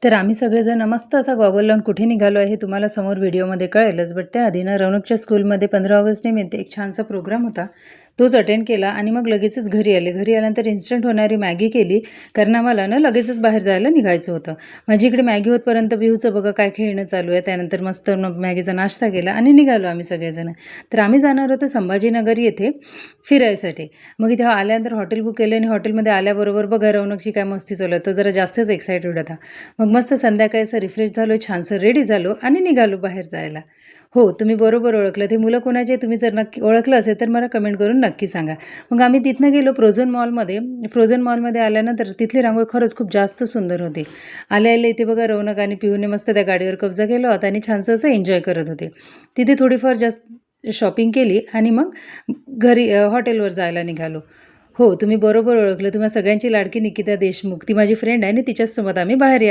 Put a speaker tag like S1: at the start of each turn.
S1: तर आम्ही सगळेजण मस्त असा गॉगल लावून कुठे निघालो आहे हे तुम्हाला समोर व्हिडिओमध्ये कळेलच. बट त्याआधी ना रौनकच्या स्कूलमध्ये 15 ऑगस्ट निमित्त एक छानसा प्रोग्राम होता. तोच अटेंड केला आणि मग लगेचच घरी आले. घरी आल्यानंतर इन्स्टंट होणारी मॅगी केली, कारण आम्हाला ना लगेचच बाहेर जायला निघायचं होतं. माझी इकडे मॅगी होतपर्यंत पिहूचं बघा काय खेळणं चालू आहे. त्यानंतर मस्त मॅगीचा नाश्ता केला आणि निघालो आम्ही सगळेजण. तर आम्ही जाणार होतो संभाजीनगर येथे फिरायसाठी. मग इथे आल्यानंतर हॉटेल बुक केलं आणि हॉटेलमध्ये आल्याबरोबर बघा रौनकची काय मस्ती चालू आहे. तो जरा जास्तच एक्सायटेड होता. मग मस्त संध्याकाळी असं रिफ्रेश झालो, छानसं रेडी झालो आणि निघालो बाहेर जायला. हो, तुम्ही बरोबर ओळखलं. ते मुलं कोणाचे तुम्ही जर नक्की ओळखलं असेल तर मला कमेंट करून नक्की सांगा. मग आम्ही तिथनं गेलो फ्रोझन मॉलमध्ये. फ्रोझन मॉलमध्ये आल्यानंतर तिथली रांगोळी खरंच खूप जास्त सुंदर होती. आल्या इथे बघा रौनक आणि पिहूने मस्त त्या गाडीवर कब्जा केला होता आणि छानसं असं एन्जॉय करत होते. तिथे थोडीफार जास्त शॉपिंग केली आणि मग घरी हॉटेलवर जायला निघालो. हो, तुम्ही बरोबर ओळखलं. तुम्हा सगळ्यांची लाडकी निकिता देशमुख ती माझी फ्रेंड आहे आणि तिच्याचसोबत आम्ही बाहेर